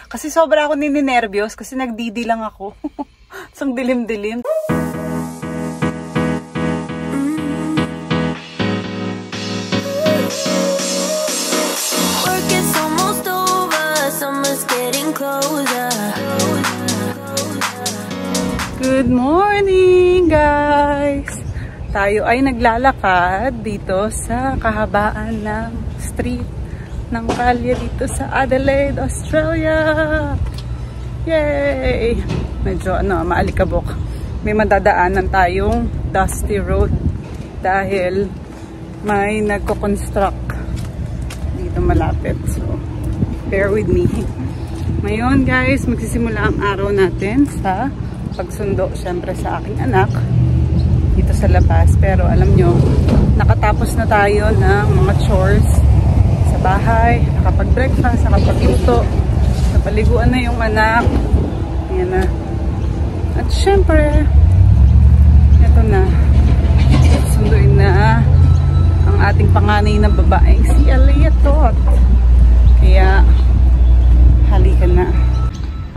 Kasi sobra ako nininervyos kasi nagdidi lang ako. Isang dilim-dilim. Work is almost over, summer's getting closer. Good morning, guys! Tayo ay naglalakad dito sa kahabaan ng street ng kalye dito sa Adelaide, Australia. Yay! Medyo maalikabok. May madadaanan tayong dusty road dahil may nagko-construct dito malapit. So, bear with me. Ngayon, guys, magsisimula ang araw natin sa pagsundo syempre sa aking anak dito sa labas. Pero alam nyo, nakatapos na tayo ng mga chores sa bahay, nakapag-breakfast, nakapag-luto, napaliguan na yung anak. Ayan na. At syempre, ito na, sunduin na ang ating panganay na babaeng si Aliyah Tot. Kaya, halika na.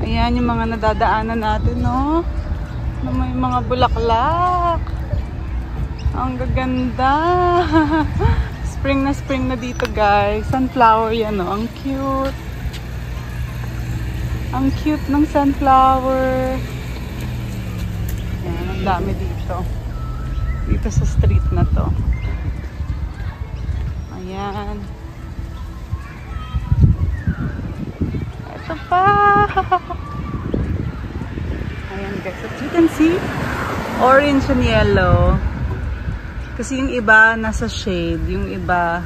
Ayan yung mga nadadaanan natin, no? Na may mga bulaklak. Ang gaganda. Spring na dito, guys. Sunflower yan, no? Ang cute. Ang cute ng sunflower. Ayan, ang dami dito. Dito sa street na to. Ayan. Ito pa. Ayan, guys. As you can see, orange and yellow. Kasi yung iba nasa shade, yung iba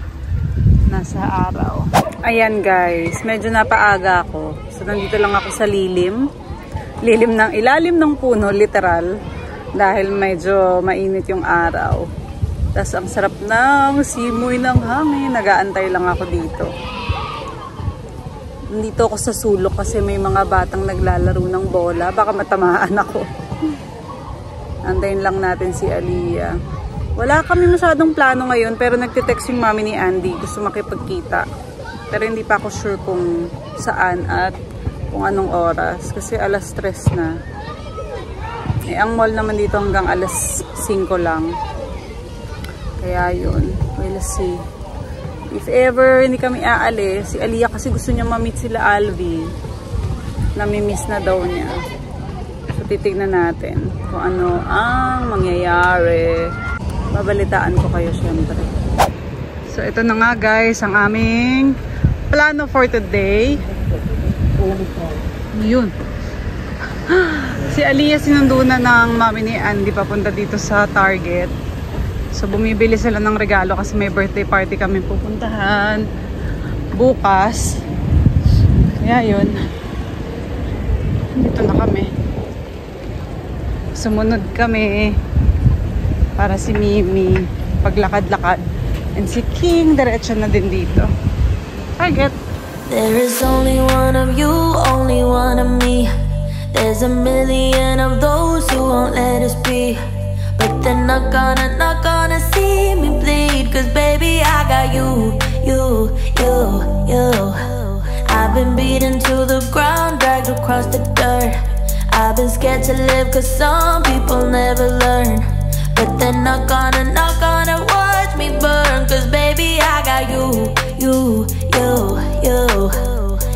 nasa araw. Ayan, guys, medyo napaaga ako. So nandito lang ako sa lilim. Ilalim ng puno, literal. Dahil medyo mainit yung araw. Tapos ang sarap ng simoy ng hangin. Nag-aantay lang ako dito. Nandito ako sa sulok kasi may mga batang naglalaro ng bola. Baka matamaan ako. Antayin lang natin si Aliyah. Wala kami masyadong plano ngayon pero nagte-text yung mami ni Andy. Gusto makipagkita. Pero hindi pa ako sure kung saan at kung anong oras. Kasi alas 3 na. Eh, ang mall naman dito hanggang alas 5 lang. Kaya yun. We'll see. If ever hindi kami aalis, si Aliyah kasi gusto niya ma-meet sila Alvi. Nami-miss na daw niya. So titignan natin kung ano ang mangyayari. Babalitaan ko kayo syempre. So ito na nga, guys, ang aming plano for today. Yun. Si Aliyah sinundo na ng mami ni Andy papunta dito sa Target. So bumibili sila ng regalo kasi may birthday party kami pupuntahan bukas. Kaya yun. Dito na kami. Sumunod kami para si Mimi paglakad-lakad. And si King diretso na din dito. Target. There is only one of you, only one of me. There's a million of those who won't let us be. But they're not gonna see me bleed. Cause baby I got you. I've been beaten to the ground, dragged across the dirt. I've been scared to live cause some people never learn. But they're not gonna watch me burn. Cause baby I got you.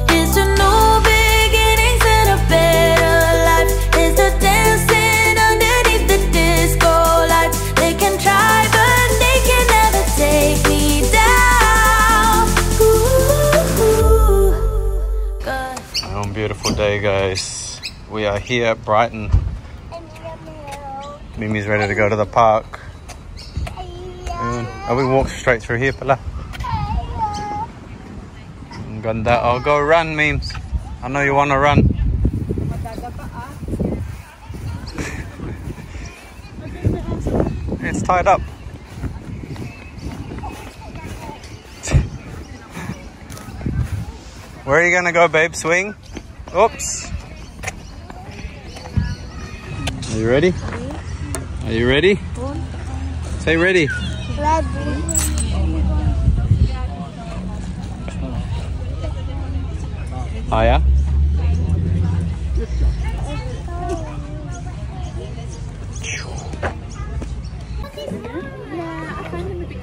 It's a new beginnings and a better life. It's the dancing underneath the disco lights. They can try but they can never take me down. Ooh. On a beautiful day, guys. We are here at Brighton. Mimi's ready to go to the park. We walk straight through here, pala. Ganda. Oh, go run, Memes. I know you want to run. It's tied up. Where are you gonna go, babe? Swing? Oops. Are you ready? Are you ready? Say ready. Ready. Higher.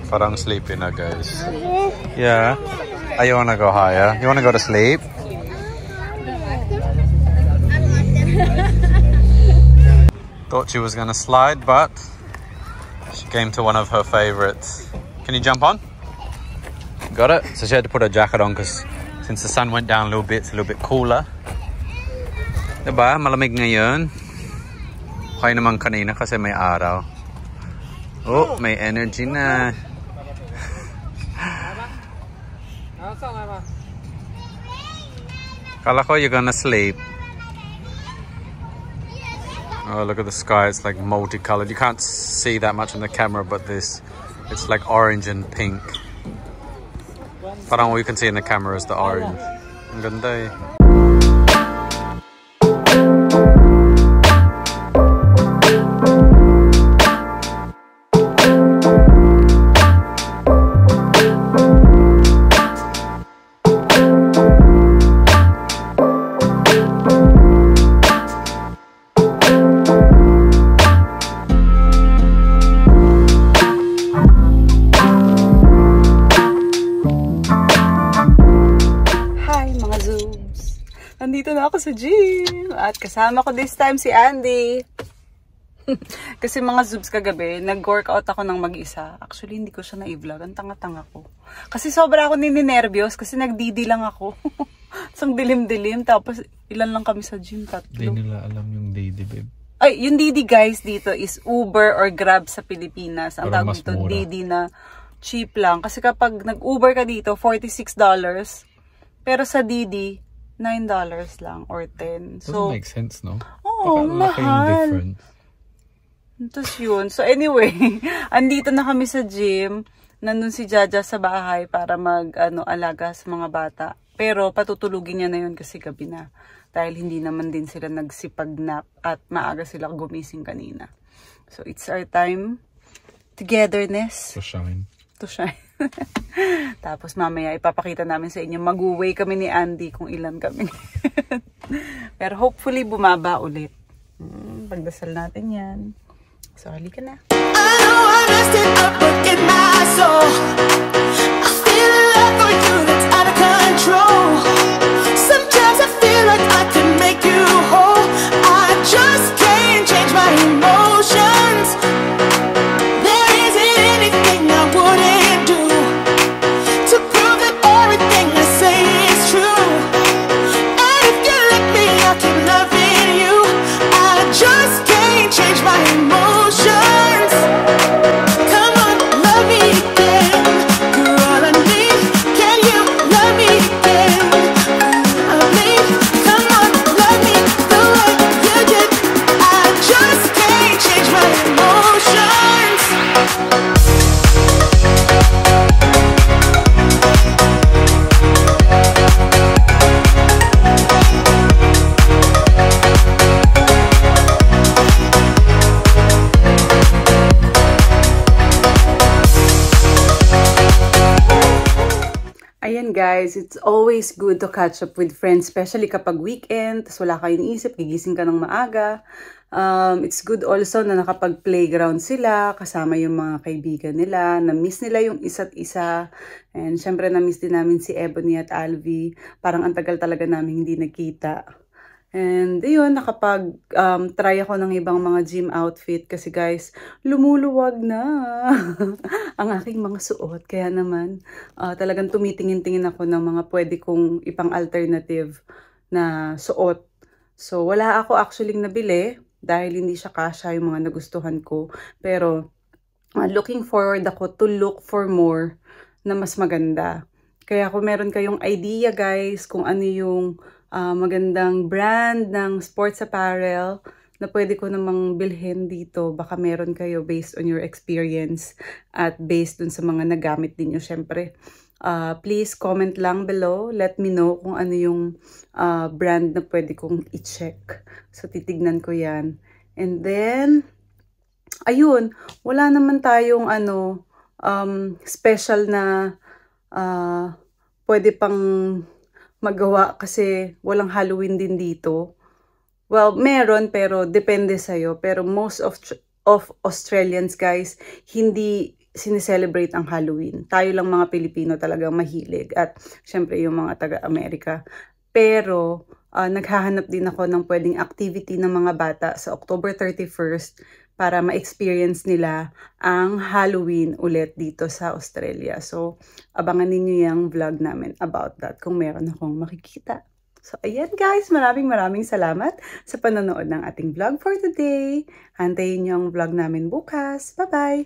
Parang sleepy na, guys. Yeah. Oh, you wanna go higher? You wanna go to sleep? Thought she was gonna slide, but she came to one of her favorites. Can you jump on? Got it? So she had to put her jacket on because since the sun went down a little bit, it's a little bit cooler. Diba? Malamig ngayon. Okay naman kanina kasi may araw. Oh, may energy na. Kala ko you're gonna sleep. Oh, look at the sky. It's like multicolored. You can't see that much on the camera, but it's like orange and pink. Parang all you can see in the camera is the orange. Ang ganda eh. Nandito na ako sa gym. At kasama ko this time si Andy. Kasi mga Zoobs kagabi, nag-workout ako ng mag-isa. Actually, hindi ko siya na-i-vlog. Ang tanga-tanga ko. Kasi sobra ako nininervyos kasi nagdidi lang ako. Isang dilim-dilim. Tapos ilan lang kami sa gym? 3. Hindi nila alam yung Didi, babe. Ay, yung Didi guys dito is Uber or Grab sa Pilipinas. Ang tawag dito, Didi na cheap lang. Kasi kapag nag-Uber ka dito, $46. Pero sa Didi, $9 lang or 10. So, doesn't make sense, no? Oo, mahal. Tapos yun. So anyway, andito na kami sa gym. Nandun si Jaja sa bahay para alaga sa mga bata. Pero patutulugin niya na yun kasi gabi na. Dahil hindi naman din sila nagsipag-nap at maaga sila gumising kanina. So it's our time. Togetherness. To shine. To shine. Tapos mamaya ipapakita namin sa inyo. Mag-uwi kami ni Andy kung ilan kami. Pero hopefully bumaba ulit. Pagdasal natin yan. So halika na. I know I messed it up, but in my soul I feel a love for you that's out of control. Sometimes I feel like I can make you whole. I just can't change my emotions. There isn't anything I wouldn't do to prove that everything I say is true. And if you let me, I'll keep loving you. I just can't change my emotions. Ayan guys, it's always good to catch up with friends, especially kapag weekend, tas wala kayong iniisip, gigising ka ng maaga. It's good also na nakapag-playground sila, kasama yung mga kaibigan nila, na-miss nila yung isa't isa. And syempre na-miss din namin si Ebony at Alvi, parang ang tagal talaga namin hindi nagkita. And yun, nakapag-try ako ng ibang mga gym outfit kasi guys, lumuluwag na ang aking mga suot. Kaya naman, talagang tumitingin-tingin ako ng mga pwede kong ipang-alternative na suot. So, wala ako actually nabili dahil hindi siya kasya yung mga nagustuhan ko. Pero, looking forward ako to look for more na mas maganda. Kaya kung meron kayong idea guys, kung ano yung magandang brand ng sports apparel na pwede ko namang bilhin dito. Baka meron kayo based on your experience at based dun sa mga nagamit ninyo. Syempre, please comment lang below. Let me know kung ano yung brand na pwede kong i-check. So, titignan ko yan. And then, ayun, wala naman tayong special na pwede pang magawa kasi walang Halloween din dito. Well, meron pero depende sa'yo. Pero most of Australians guys, hindi sineselebrate ang Halloween. Tayo lang mga Pilipino talagang mahilig. At syempre yung mga taga-Amerika. Pero naghahanap din ako ng pwedeng activity ng mga bata sa October 31st para ma-experience nila ang Halloween ulit dito sa Australia. So, abangan ninyo yung vlog namin about that kung meron akong makikita. So, ayan guys, maraming salamat sa panonood ng ating vlog for today. Antayin nyo ang vlog namin bukas. Bye-bye!